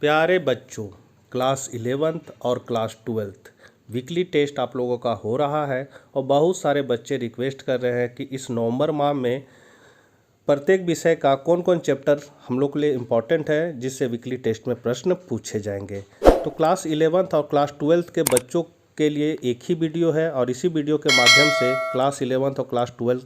प्यारे बच्चों, class 11th और क्लास 12th वीकली टेस्ट आप लोगों का हो रहा है और बहुत सारे बच्चे रिक्वेस्ट कर रहे हैं कि इस नवंबर माह में प्रत्येक विषय का कौन कौन चैप्टर हम लोग के लिए इम्पॉर्टेंट है जिससे वीकली टेस्ट में प्रश्न पूछे जाएंगे। तो क्लास 11th और क्लास 12th के बच्चों के लिए एक ही वीडियो है और इसी वीडियो के माध्यम से क्लास 11th और क्लास 12th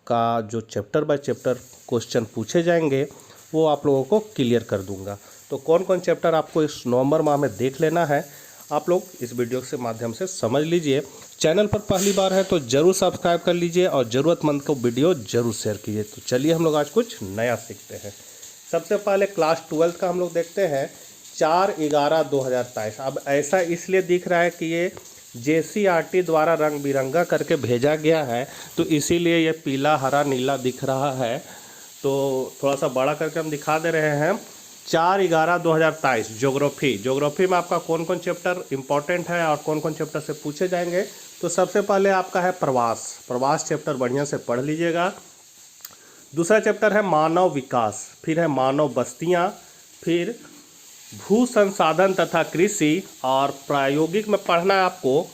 का जो चैप्टर बाय चैप्टर क्वेश्चन पूछे जाएंगे वो आप लोगों को क्लियर कर दूंगा। तो कौन कौन चैप्टर आपको इस नवंबर माह में देख लेना है आप लोग इस वीडियो के माध्यम से समझ लीजिए। चैनल पर पहली बार है तो ज़रूर सब्सक्राइब कर लीजिए और ज़रूरतमंद को वीडियो ज़रूर शेयर कीजिए। तो चलिए हम लोग आज कुछ नया सीखते हैं। सबसे पहले क्लास 12 का हम लोग देखते हैं 4/11/2023। अब ऐसा इसलिए दिख रहा है कि ये JCRT द्वारा रंग बिरंगा करके भेजा गया है तो इसीलिए ये पीला हरा नीला दिख रहा है। तो थोड़ा सा बड़ा करके हम दिखा दे रहे हैं। 4/11/2023 ज्योग्राफी में आपका कौन कौन चैप्टर इंपॉर्टेंट है और कौन कौन चैप्टर से पूछे जाएंगे। तो सबसे पहले आपका है प्रवास चैप्टर बढ़िया से पढ़ लीजिएगा। दूसरा चैप्टर है मानव विकास, फिर है मानव बस्तियां, फिर भू संसाधन तथा कृषि और प्रायोगिक में पढ़ना है आपको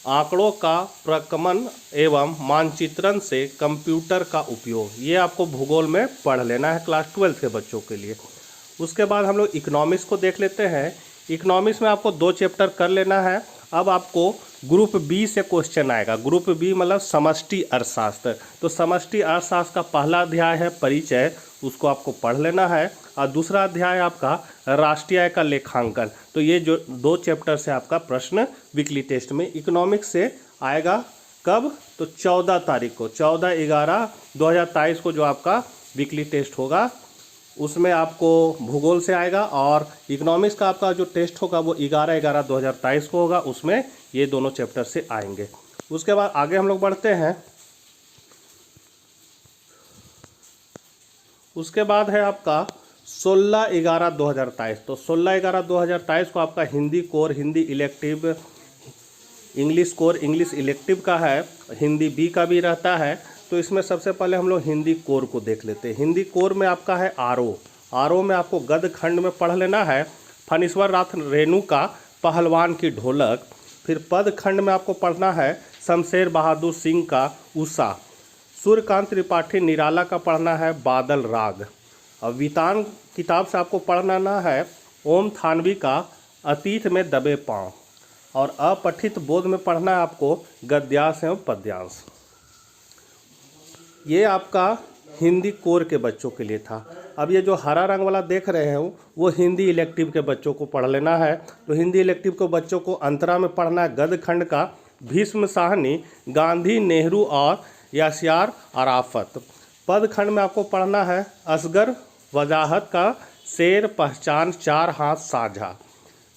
आंकड़ों का प्रकमन एवं मानचित्रण से कंप्यूटर का उपयोग। ये आपको भूगोल में पढ़ लेना है क्लास 12 के बच्चों के लिए। उसके बाद हम लोग इकोनॉमिक्स को देख लेते हैं। इकोनॉमिक्स में आपको 2 चैप्टर कर लेना है। अब आपको ग्रुप बी से क्वेश्चन आएगा। ग्रुप बी मतलब समष्टि अर्थशास्त्र। तो समष्टि अर्थशास्त्र का पहला अध्याय है परिचय, उसको आपको पढ़ लेना है और दूसरा अध्याय आपका राष्ट्रीय आय का लेखांकन। तो ये जो 2 चैप्टर से आपका प्रश्न वीकली टेस्ट में इकोनॉमिक्स से आएगा। कब? तो 14 तारीख को 14/11/2023 को जो आपका वीकली टेस्ट होगा उसमें आपको भूगोल से आएगा और इकोनॉमिक्स का आपका जो टेस्ट होगा वो 11/11/2023 को होगा, उसमें ये दोनों चैप्टर से आएंगे। उसके बाद आगे हम लोग बढ़ते हैं। उसके बाद है आपका 16/11/2023। तो 16/11/2023 को आपका Hindi core Hindi elective, English core English elective का है, हिंदी बी का भी रहता है। तो इसमें सबसे पहले हम लोग हिंदी कोर को देख लेते हैं। हिंदी कोर में आपका है आरओ में आपको गद्य खंड में पढ़ लेना है फणीश्वर नाथ रेणु का पहलवान की ढोलक। फिर पद खंड में आपको पढ़ना है शमशेर बहादुर सिंह का उषा। सूर्यकांत त्रिपाठी निराला का पढ़ना है बादल राग। और वितान किताब से आपको पढ़ना है ओम थानवी का अतीत में दबे पाँव। और अपठित बोध में पढ़ना है आपको गद्यांश एवं पद्यांश। ये आपका हिंदी कोर के बच्चों के लिए था। अब ये जो हरा रंग वाला देख रहे हो वो हिंदी इलेक्टिव के बच्चों को पढ़ लेना है। तो हिंदी इलेक्टिव के बच्चों को अंतरा में पढ़ना है गद्य खंड का भीष्म साहनी, गांधी, नेहरू और यासिर अराफत। पद खंड में आपको पढ़ना है असगर वजाहत का शेर पहचान 4 हाथ साझा।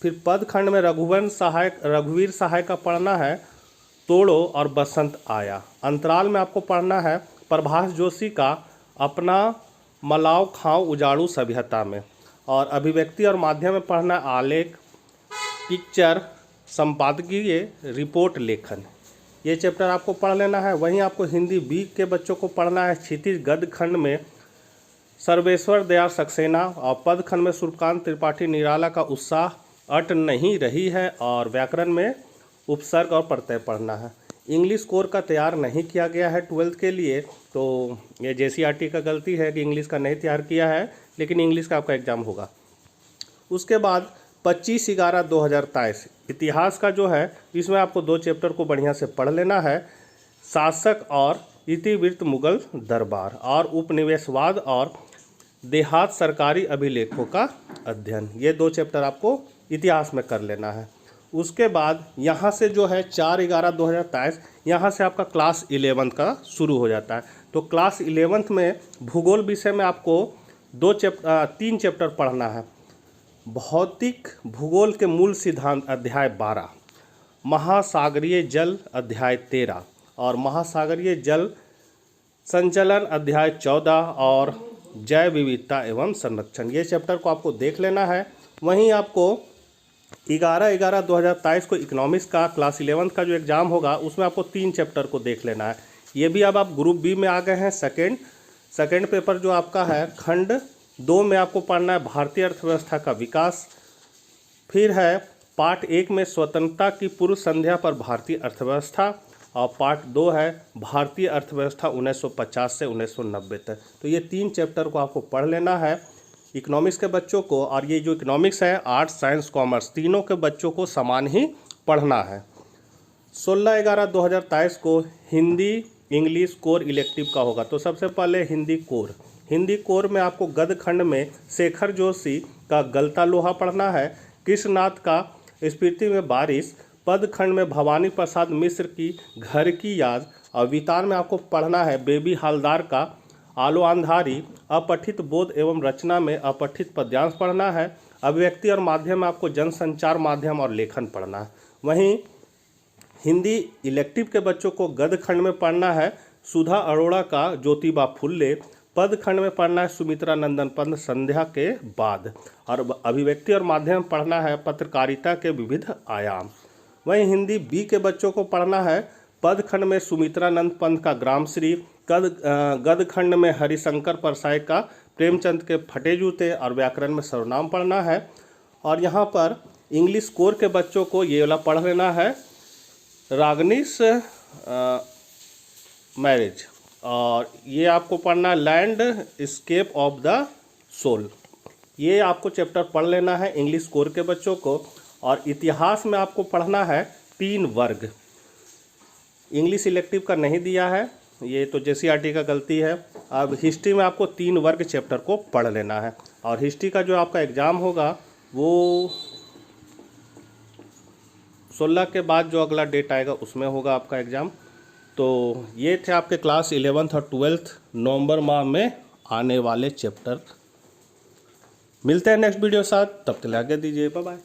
फिर पद खंड में रघुवीर सहाय का पढ़ना है तोड़ो और बसंत आया। अंतराल में आपको पढ़ना है प्रभास जोशी का अपना मलाव खाओ उजाड़ू सभ्यता में। और अभिव्यक्ति और माध्यम में पढ़ना आलेख, पिक्चर, संपादकीय, रिपोर्ट लेखन। ये चैप्टर आपको पढ़ लेना है। वहीं आपको हिंदी बी के बच्चों को पढ़ना है क्षितिज गद्य खंड में सर्वेश्वर दयाल सक्सेना और पद खंड में सूर्यकांत त्रिपाठी निराला का उत्साह अट नहीं रही है। और व्याकरण में उपसर्ग और प्रत्यय पढ़ना है। इंग्लिश कोर का तैयार नहीं किया गया है 12th के लिए, तो ये JCRT का गलती है कि इंग्लिश का नहीं तैयार किया है, लेकिन इंग्लिश का आपका एग्जाम होगा। उसके बाद 25/11/2023 इतिहास का जो है इसमें आपको 2 चैप्टर को बढ़िया से पढ़ लेना है शासक और इतिवृत्त मुगल दरबार और उपनिवेशवाद और देहात सरकारी अभिलेखों का अध्ययन। ये 2 चैप्टर आपको इतिहास में कर लेना है। उसके बाद यहाँ से जो है 4/11/2023 यहाँ से आपका क्लास 11th का शुरू हो जाता है। तो क्लास 11th में भूगोल विषय में आपको 3 चैप्टर पढ़ना है। भौतिक भूगोल के मूल सिद्धांत अध्याय 12, महासागरीय जल अध्याय 13 और महासागरीय जल संचलन अध्याय 14 और जैव विविधता एवं संरक्षण। ये चैप्टर को आपको देख लेना है। वहीं आपको 11/11/2023 को इकोनॉमिक्स का क्लास 11th का जो एग्ज़ाम होगा उसमें आपको 3 चैप्टर को देख लेना है। ये भी अब आप ग्रुप बी में आ गए हैं। सेकेंड पेपर जो आपका है खंड 2 में आपको पढ़ना है भारतीय अर्थव्यवस्था का विकास। फिर है पार्ट 1 में स्वतंत्रता की पूर्व संध्या पर भारतीय अर्थव्यवस्था, और पार्ट 2 है भारतीय अर्थव्यवस्था 1950 से 1990 तक। तो ये 3 चैप्टर को आपको पढ़ लेना है इकोनॉमिक्स के बच्चों को। और ये जो इकोनॉमिक्स है, आर्ट्स, साइंस, कॉमर्स तीनों के बच्चों को समान ही पढ़ना है। 16/11/2023 को हिंदी इंग्लिश कोर इलेक्टिव का होगा। तो सबसे पहले हिंदी कोर। हिंदी कोर में आपको गद्य खंड में शेखर जोशी का गलता लोहा पढ़ना है, कृष्णनाथ का स्मृति में बारिश, पद खंड में भवानी प्रसाद मिश्र की घर की याद, और वितान में आपको पढ़ना है बेबी हालदार का आलो अंधारी, अपठित बोध एवं रचना में अपठित पद्यांश पढ़ना है, अभिव्यक्ति और माध्यम में आपको जनसंचार माध्यम और लेखन पढ़ना है। वहीं हिंदी इलेक्टिव के बच्चों को गद्य खंड में पढ़ना है सुधा अरोड़ा का ज्योतिबा फुल्ले, पद खंड में पढ़ना है सुमित्रा नंदन पंत संध्या के बाद, और अभिव्यक्ति और माध्यम में पढ़ना है पत्रकारिता के विविध आयाम। वहीं हिंदी बी के बच्चों को पढ़ना है पद खंड में सुमित्रा नंद पंत का ग्रामश्री, गद्य खंड में हरिशंकर परसाई का प्रेमचंद के फटे जूते, और व्याकरण में सर्वनाम पढ़ना है। और यहाँ पर इंग्लिश कोर के बच्चों को ये वाला पढ़ लेना है रागनिस मैरिज, और ये आपको पढ़ना है landscape of the soul. ये आपको चैप्टर पढ़ लेना है इंग्लिश कोर के बच्चों को। और इतिहास में आपको पढ़ना है 3 वर्ग। इंग्लिश इलेक्टिव का नहीं दिया है, ये तो JCRT का गलती है। अब हिस्ट्री में आपको 3 वर्ग चैप्टर को पढ़ लेना है। और हिस्ट्री का जो आपका एग्ज़ाम होगा वो 16 के बाद जो अगला डेट आएगा उसमें होगा आपका एग्ज़ाम। तो ये थे आपके क्लास 11th और 12th नवंबर माह में आने वाले चैप्टर। मिलते हैं नेक्स्ट वीडियो साथ, तब तक आगे दीजिए, बाय बाय।